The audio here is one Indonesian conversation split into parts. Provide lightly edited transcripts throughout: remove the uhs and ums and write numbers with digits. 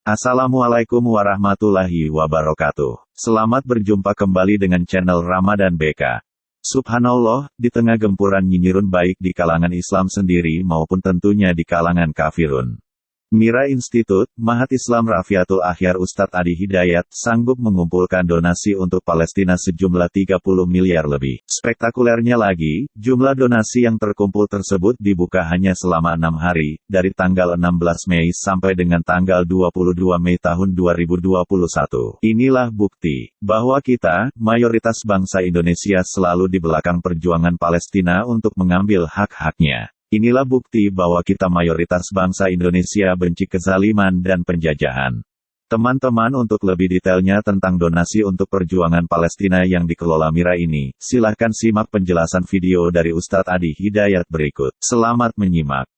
Assalamualaikum warahmatullahi wabarakatuh. Selamat berjumpa kembali dengan channel Ramadan BK. Subhanallah, di tengah gempuran nyinyirun baik di kalangan Islam sendiri maupun tentunya di kalangan kafirun. Mira Institut, Mahat Islam Rafiatul Akhyar Ustadz Adi Hidayat, sanggup mengumpulkan donasi untuk Palestina sejumlah 30 miliar lebih. Spektakulernya lagi, jumlah donasi yang terkumpul tersebut dibuka hanya selama 6 hari, dari tanggal 16 Mei sampai dengan tanggal 22 Mei tahun 2021. Inilah bukti, bahwa kita, mayoritas bangsa Indonesia selalu di belakang perjuangan Palestina untuk mengambil hak-haknya. Inilah bukti bahwa kita mayoritas bangsa Indonesia benci kezaliman dan penjajahan. Teman-teman, untuk lebih detailnya tentang donasi untuk perjuangan Palestina yang dikelola Mira ini, silahkan simak penjelasan video dari Ustadz Adi Hidayat berikut. Selamat menyimak.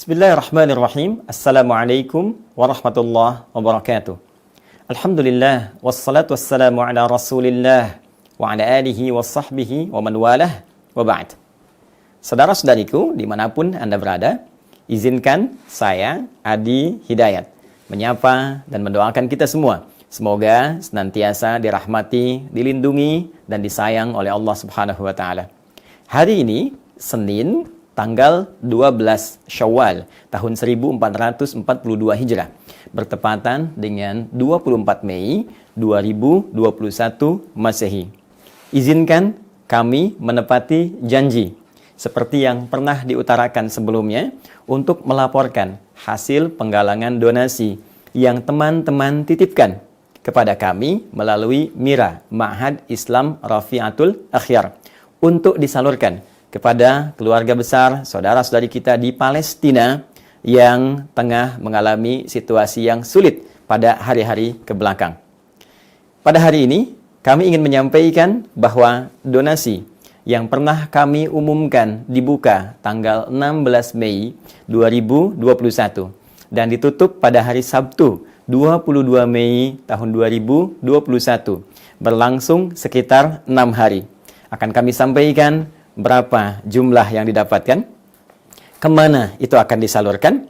Bismillahirrahmanirrahim. Assalamualaikum warahmatullahi wabarakatuh. Alhamdulillah, wassalatu wassalamu ala rasulillah, wa ala alihi wa sahbihi wa man walah, wa ba'd. Saudara-saudariku, dimanapun Anda berada, izinkan saya, Adi Hidayat, menyapa dan mendoakan kita semua. Semoga senantiasa dirahmati, dilindungi, dan disayang oleh Allah Subhanahu wa Ta'ala. Hari ini, Senin, tanggal 12 Syawal tahun 1442 Hijrah, bertepatan dengan 24 Mei 2021 Masehi. Izinkan kami menepati janji seperti yang pernah diutarakan sebelumnya untuk melaporkan hasil penggalangan donasi yang teman-teman titipkan kepada kami melalui Mira, Mahat Islam Rafiatul Akhyar, untuk disalurkan kepada keluarga besar, saudara-saudari kita di Palestina yang tengah mengalami situasi yang sulit pada hari-hari kebelakang. Pada hari ini, kami ingin menyampaikan bahwa donasi yang pernah kami umumkan dibuka tanggal 16 Mei 2021 dan ditutup pada hari Sabtu 22 Mei tahun 2021, berlangsung sekitar 6 hari. Akan kami sampaikan berapa jumlah yang didapatkan, kemana itu akan disalurkan,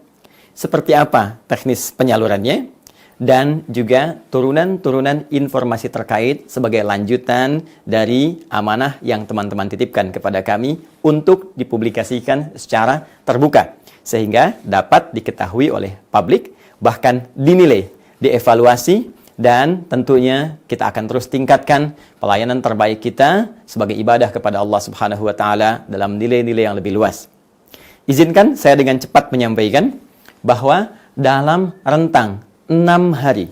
seperti apa teknis penyalurannya, dan juga turunan-turunan informasi terkait sebagai lanjutan dari amanah yang teman-teman titipkan kepada kami untuk dipublikasikan secara terbuka, sehingga dapat diketahui oleh publik, bahkan dinilai, dievaluasi, dan tentunya kita akan terus tingkatkan pelayanan terbaik kita sebagai ibadah kepada Allah Subhanahu wa Ta'ala dalam nilai-nilai yang lebih luas. Izinkan saya dengan cepat menyampaikan bahwa dalam rentang 6 hari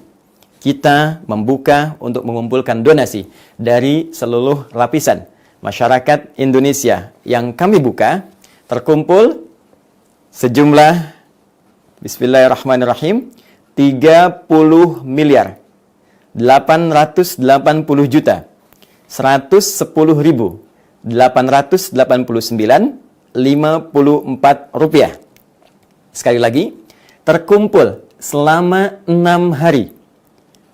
kita membuka untuk mengumpulkan donasi dari seluruh lapisan masyarakat Indonesia. Yang kami buka terkumpul sejumlah, bismillahirrahmanirrahim, 30 miliar 880 juta 110.889.54 rupiah. Sekali lagi, terkumpul selama 6 hari.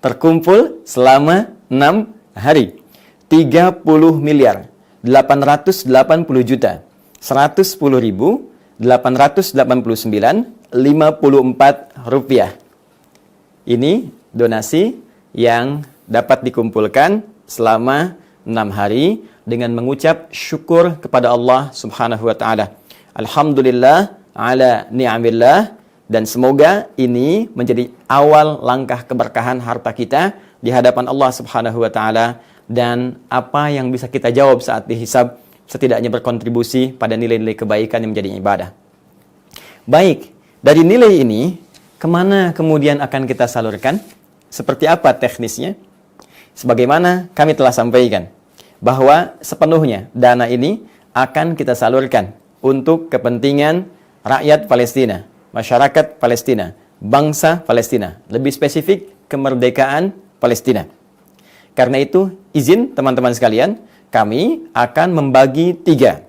Terkumpul selama 6 hari. 30 miliar 880 juta 110.889.54 rupiah. Ini donasi yang dapat dikumpulkan selama 6 hari dengan mengucap syukur kepada Allah Subhanahu wa Ta'ala. Alhamdulillah ala ni'amillah, dan semoga ini menjadi awal langkah keberkahan harta kita di hadapan Allah Subhanahu wa Ta'ala, dan apa yang bisa kita jawab saat dihisab setidaknya berkontribusi pada nilai-nilai kebaikan yang menjadi ibadah. Baik, dari nilai ini kemana kemudian akan kita salurkan? Seperti apa teknisnya? Sebagaimana kami telah sampaikan, bahwa sepenuhnya dana ini akan kita salurkan untuk kepentingan rakyat Palestina, masyarakat Palestina, bangsa Palestina, lebih spesifik kemerdekaan Palestina. Karena itu, izin teman-teman sekalian, kami akan membagi 3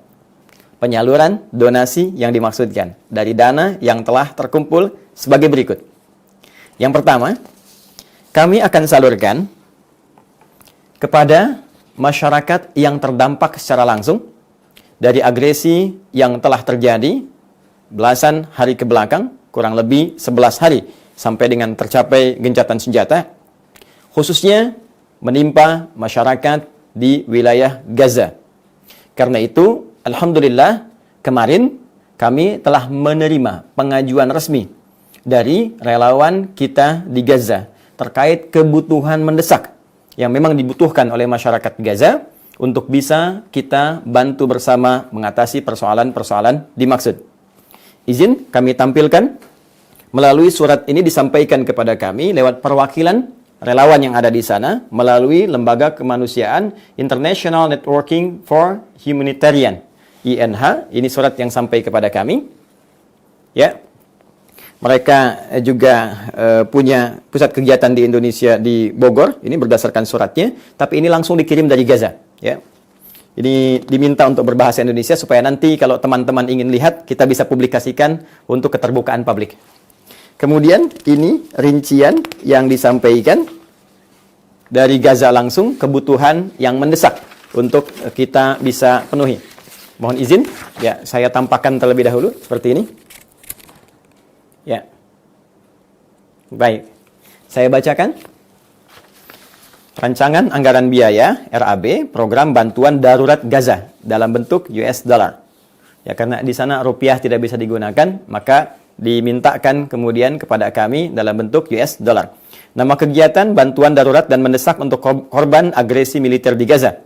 penyaluran donasi yang dimaksudkan dari dana yang telah terkumpul sebagai berikut. Yang pertama, kami akan salurkan kepada masyarakat yang terdampak secara langsung dari agresi yang telah terjadi belasan hari ke belakang, kurang lebih 11 hari sampai dengan tercapai gencatan senjata, khususnya menimpa masyarakat di wilayah Gaza. Karena itu, alhamdulillah, kemarin kami telah menerima pengajuan resmi dari relawan kita di Gaza terkait kebutuhan mendesak yang memang dibutuhkan oleh masyarakat Gaza untuk bisa kita bantu bersama mengatasi persoalan-persoalan dimaksud. Izin kami tampilkan, melalui surat ini disampaikan kepada kami lewat perwakilan relawan yang ada di sana melalui Lembaga Kemanusiaan International Networking for Humanitarian, INH. Ini surat yang sampai kepada kami. Ya. Mereka juga punya pusat kegiatan di Indonesia di Bogor. Ini berdasarkan suratnya, tapi ini langsung dikirim dari Gaza, ya. Ini diminta untuk berbahasa Indonesia supaya nanti kalau teman-teman ingin lihat kita bisa publikasikan untuk keterbukaan publik. Kemudian ini rincian yang disampaikan dari Gaza langsung, kebutuhan yang mendesak untuk kita bisa penuhi. Mohon izin, ya, saya tampakkan terlebih dahulu seperti ini. Ya. Baik. Saya bacakan. Rancangan Anggaran Biaya RAB Program Bantuan Darurat Gaza dalam bentuk US dollar. Ya, karena di sana rupiah tidak bisa digunakan, maka dimintakan kemudian kepada kami dalam bentuk US dollar. Nama kegiatan bantuan darurat dan mendesak untuk korban agresi militer di Gaza.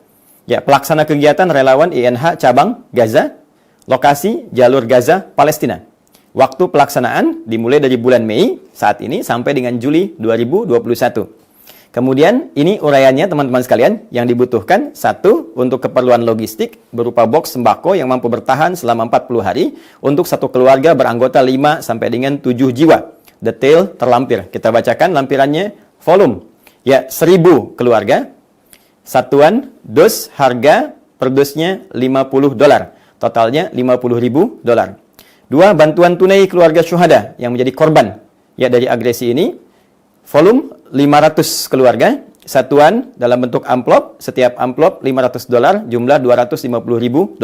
Ya, pelaksana kegiatan relawan INH cabang Gaza, lokasi jalur Gaza, Palestina. Waktu pelaksanaan dimulai dari bulan Mei saat ini sampai dengan Juli 2021. Kemudian ini uraiannya teman-teman sekalian yang dibutuhkan. Satu, untuk keperluan logistik berupa box sembako yang mampu bertahan selama 40 hari untuk satu keluarga beranggota 5 sampai dengan 7 jiwa. Detail terlampir. Kita bacakan lampirannya. Volume, ya, 1000 keluarga. Satuan dos, harga per dosnya $50. Totalnya $50.000. 2, bantuan tunai keluarga syuhada yang menjadi korban, ya, dari agresi ini. Volume 500 keluarga, satuan dalam bentuk amplop, setiap amplop $500, jumlah $250.000.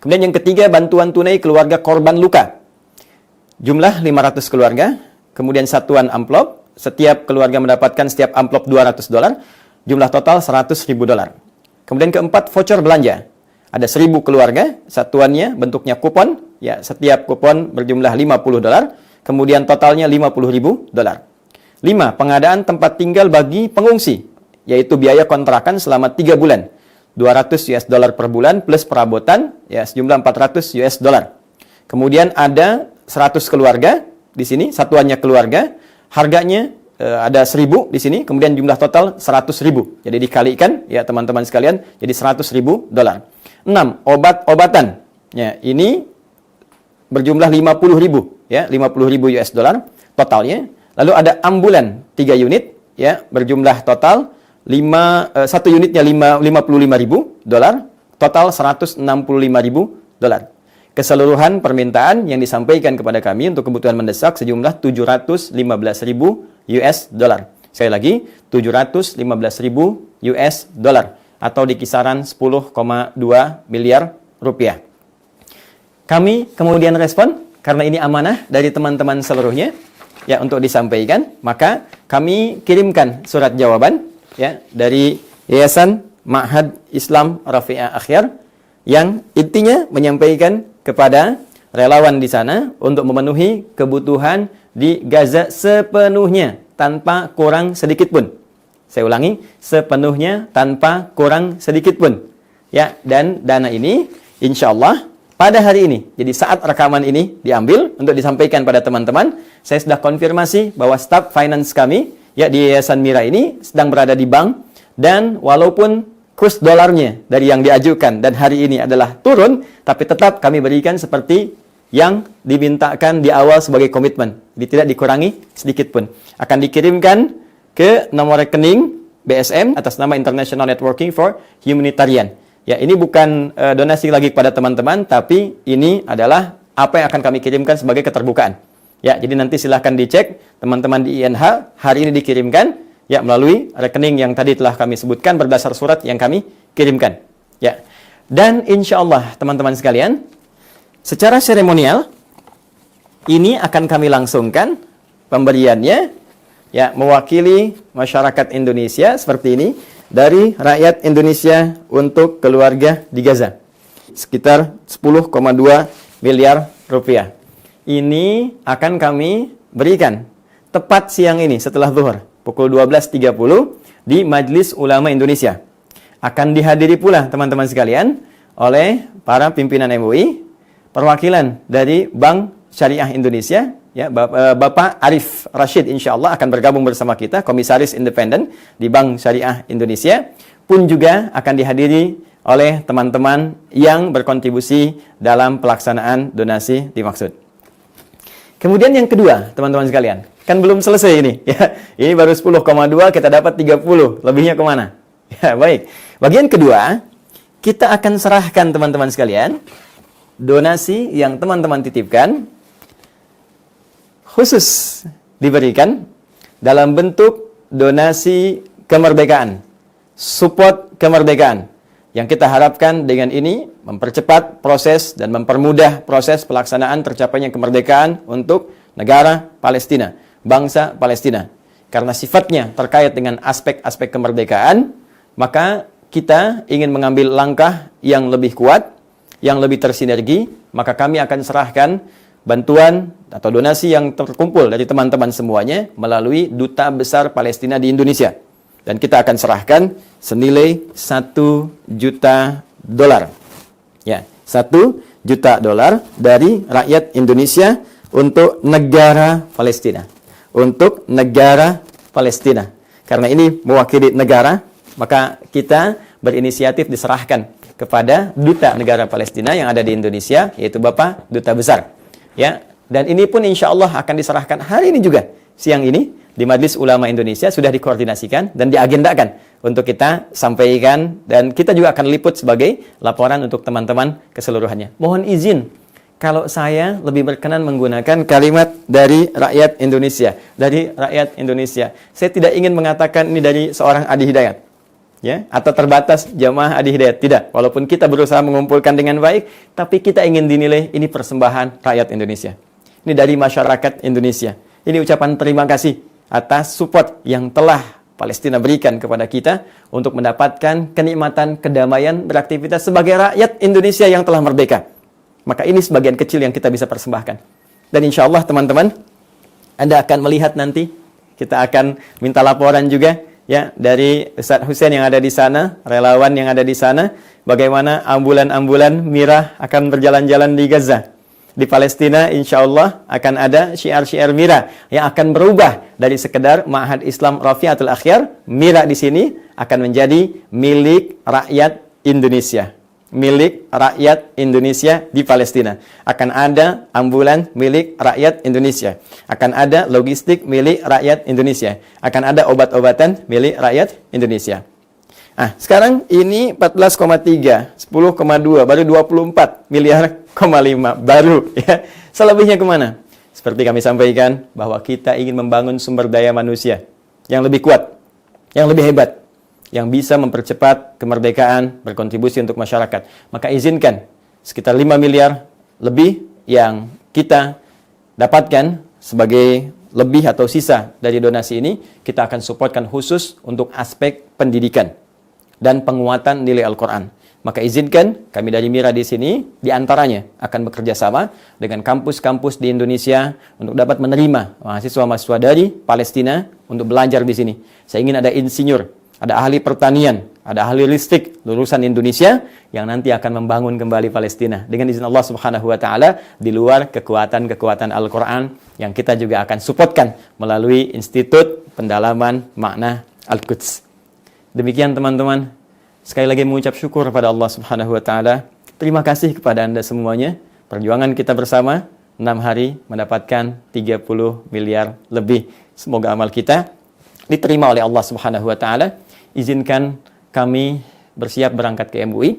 Kemudian yang ketiga, bantuan tunai keluarga korban luka, jumlah 500 keluarga, kemudian satuan amplop, setiap keluarga mendapatkan setiap amplop $200, jumlah total $100.000. Kemudian keempat, voucher belanja, ada 1000 keluarga, satuannya bentuknya kupon, ya, setiap kupon berjumlah $50, kemudian totalnya $50.000. 5. Pengadaan tempat tinggal bagi pengungsi, yaitu biaya kontrakan selama 3 bulan. $200 per bulan plus perabotan, ya, sejumlah $400. Kemudian ada 100 keluarga di sini, satuannya keluarga, harganya ada 1000 di sini, kemudian jumlah total 100.000. Jadi dikalikan, ya teman-teman sekalian, jadi $100.000. 6. Obat-obatan, ya, ini berjumlah 50.000, ya, $50.000 totalnya. Lalu ada ambulan 3 unit, ya, berjumlah total 1 unitnya $55.000, total $165.000. Keseluruhan permintaan yang disampaikan kepada kami untuk kebutuhan mendesak sejumlah $715.000. Sekali lagi, $715.000 atau di kisaran 10,2 miliar rupiah. Kami kemudian respon karena ini amanah dari teman-teman seluruhnya, ya, untuk disampaikan, maka kami kirimkan surat jawaban, ya, dari Yayasan Ma'had Islam Rafi'ah Akhyar yang intinya menyampaikan kepada relawan di sana untuk memenuhi kebutuhan di Gaza sepenuhnya tanpa kurang sedikit pun. Saya ulangi, sepenuhnya tanpa kurang sedikit pun. Ya, dan dana ini insyaallah pada hari ini, jadi saat rekaman ini diambil untuk disampaikan pada teman-teman, saya sudah konfirmasi bahwa staf finance kami, ya, di Yayasan Mira ini sedang berada di bank, dan walaupun kurs dolarnya dari yang diajukan dan hari ini adalah turun, tapi tetap kami berikan seperti yang dimintakan di awal sebagai komitmen. Jadi tidak dikurangi sedikit pun. Akan dikirimkan ke nomor rekening BSM atas nama International Networking for Humanitarian. Ya, ini bukan donasi lagi kepada teman-teman, tapi ini adalah apa yang akan kami kirimkan sebagai keterbukaan. Ya, jadi nanti silahkan dicek teman-teman di INH, hari ini dikirimkan, ya melalui rekening yang tadi telah kami sebutkan berdasar surat yang kami kirimkan. Ya. Dan insya Allah teman-teman sekalian, secara seremonial ini akan kami langsungkan pemberiannya, ya, mewakili masyarakat Indonesia seperti ini dari rakyat Indonesia untuk keluarga di Gaza. Sekitar 10,2 miliar rupiah. Ini akan kami berikan tepat siang ini setelah zuhur, pukul 12.30 di Majelis Ulama Indonesia. Akan dihadiri pula teman-teman sekalian oleh para pimpinan MUI, perwakilan dari Bank Syariah Indonesia, ya, Bapak Arif Rashid insya Allah akan bergabung bersama kita, komisaris independen di Bank Syariah Indonesia, pun juga akan dihadiri oleh teman-teman yang berkontribusi dalam pelaksanaan donasi dimaksud. Kemudian yang kedua, teman-teman sekalian, kan belum selesai ini, ya. Ini baru 10,2, kita dapat 30, lebihnya kemana? Ya, baik. Bagian kedua, kita akan serahkan teman-teman sekalian donasi yang teman-teman titipkan, khusus diberikan dalam bentuk donasi kemerdekaan, support kemerdekaan, yang kita harapkan dengan ini mempercepat proses dan mempermudah proses pelaksanaan tercapainya kemerdekaan untuk negara Palestina, bangsa Palestina. Karena sifatnya terkait dengan aspek-aspek kemerdekaan, maka kita ingin mengambil langkah yang lebih kuat, yang lebih tersinergi, maka kami akan serahkan bantuan atau donasi yang terkumpul dari teman-teman semuanya melalui Duta Besar Palestina di Indonesia. Dan kita akan serahkan senilai $1 juta. Ya, $1 juta dari rakyat Indonesia untuk negara Palestina. Untuk negara Palestina. Karena ini mewakili negara, maka kita berinisiatif diserahkan kepada Duta Negara Palestina yang ada di Indonesia, yaitu Bapak Duta Besar. Ya, dan ini pun insya Allah akan diserahkan hari ini juga, siang ini di Majelis Ulama Indonesia sudah dikoordinasikan dan diagendakan untuk kita sampaikan, dan kita juga akan liput sebagai laporan untuk teman-teman keseluruhannya. Mohon izin kalau saya lebih berkenan menggunakan kalimat dari rakyat Indonesia, dari rakyat Indonesia. Saya tidak ingin mengatakan ini dari seorang Adi Hidayat, ya, atau terbatas jamaah Adi Hidayat, tidak. Walaupun kita berusaha mengumpulkan dengan baik, tapi kita ingin dinilai ini persembahan rakyat Indonesia. Ini dari masyarakat Indonesia. Ini ucapan terima kasih atas support yang telah Palestina berikan kepada kita untuk mendapatkan kenikmatan kedamaian beraktivitas sebagai rakyat Indonesia yang telah merdeka. Maka ini sebagian kecil yang kita bisa persembahkan. Dan insya Allah teman-teman, Anda akan melihat nanti, kita akan minta laporan juga, ya, dari Ustaz Hussein yang ada di sana, relawan yang ada di sana, bagaimana ambulan-ambulan Mirah akan berjalan-jalan di Gaza. Di Palestina insya Allah akan ada syiar-syiar Mirah yang akan berubah dari sekedar Ma'had Islam Rafiatul Akhyar. Mirah di sini akan menjadi milik rakyat Indonesia. Milik rakyat Indonesia di Palestina. Akan ada ambulan milik rakyat Indonesia. Akan ada logistik milik rakyat Indonesia. Akan ada obat-obatan milik rakyat Indonesia. Sekarang ini 14,3, 10,2, baru 24 miliar, 5 baru, ya. Selebihnya kemana? Seperti kami sampaikan, bahwa kita ingin membangun sumber daya manusia yang lebih kuat, yang lebih hebat, yang bisa mempercepat kemerdekaan, berkontribusi untuk masyarakat. Maka izinkan sekitar 5 miliar lebih yang kita dapatkan sebagai lebih atau sisa dari donasi ini, kita akan supportkan khusus untuk aspek pendidikan dan penguatan nilai Al-Quran. Maka izinkan kami dari Mira di sini, diantaranya akan bekerja sama dengan kampus-kampus di Indonesia untuk dapat menerima mahasiswa-mahasiswa dari Palestina untuk belajar di sini. Saya ingin ada insinyur, ada ahli pertanian, ada ahli listrik lulusan Indonesia yang nanti akan membangun kembali Palestina dengan izin Allah Subhanahu wa taala di luar kekuatan-kekuatan Al-Qur'an yang kita juga akan supportkan melalui Institut Pendalaman Makna Al-Quds. Demikian teman-teman, sekali lagi mengucap syukur kepada Allah Subhanahu wa taala. Terima kasih kepada Anda semuanya. Perjuangan kita bersama 6 hari mendapatkan 30 miliar lebih. Semoga amal kita diterima oleh Allah Subhanahu wa taala. Izinkan kami bersiap berangkat ke MUI,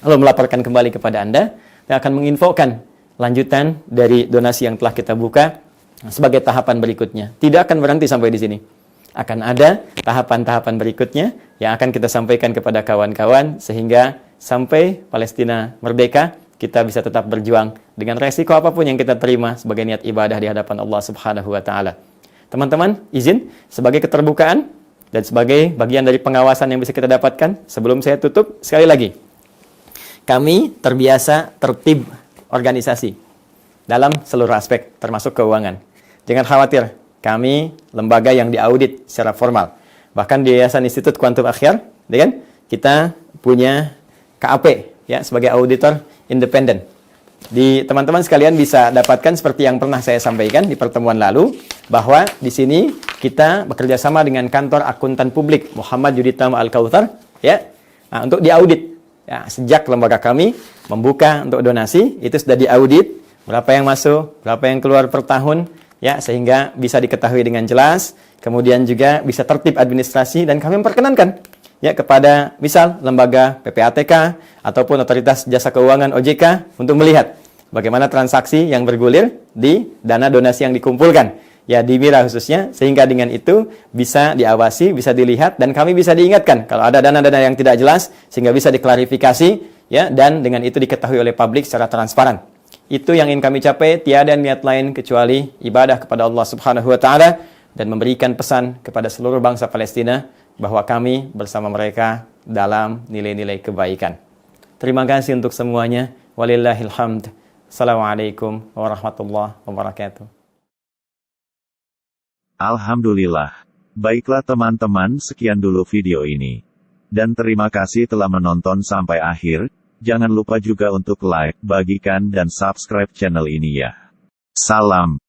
lalu melaporkan kembali kepada Anda dan akan menginfokan lanjutan dari donasi yang telah kita buka sebagai tahapan berikutnya. Tidak akan berhenti sampai di sini. akan ada tahapan-tahapan berikutnya yang akan kita sampaikan kepada kawan-kawan sehingga sampai Palestina merdeka kita bisa tetap berjuang dengan resiko apapun yang kita terima sebagai niat ibadah di hadapan Allah Subhanahu wa taala. Teman-teman, izin sebagai keterbukaan dan sebagai bagian dari pengawasan yang bisa kita dapatkan, sebelum saya tutup sekali lagi. Kami terbiasa tertib organisasi dalam seluruh aspek termasuk keuangan. Jangan khawatir, kami lembaga yang diaudit secara formal. Bahkan di Yayasan Institut Quantum Akhyar, kita punya KAP ya sebagai auditor independen. Di teman-teman sekalian bisa dapatkan seperti yang pernah saya sampaikan di pertemuan lalu bahwa di sini kita bekerja sama dengan kantor akuntan publik Muhammad Yudhitam Al-Kautsar ya. Nah, untuk diaudit. Ya, sejak lembaga kami membuka untuk donasi itu sudah diaudit berapa yang masuk, berapa yang keluar per tahun ya sehingga bisa diketahui dengan jelas, kemudian juga bisa tertib administrasi dan kami memperkenankan ya kepada misal lembaga PPATK ataupun otoritas jasa keuangan OJK untuk melihat bagaimana transaksi yang bergulir di dana donasi yang dikumpulkan ya di Mira khususnya, sehingga dengan itu bisa diawasi, bisa dilihat dan kami bisa diingatkan kalau ada dana-dana yang tidak jelas sehingga bisa diklarifikasi ya dan dengan itu diketahui oleh publik secara transparan. Itu yang ingin kami capai, tiada niat lain kecuali ibadah kepada Allah Subhanahu wa taala dan memberikan pesan kepada seluruh bangsa Palestina bahwa kami bersama mereka dalam nilai-nilai kebaikan. Terima kasih untuk semuanya. Walillahil hamd. Assalamualaikum warahmatullahi wabarakatuh. Alhamdulillah. Baiklah teman-teman, sekian dulu video ini. Dan terima kasih telah menonton sampai akhir. Jangan lupa juga untuk like, bagikan dan subscribe channel ini ya. Salam.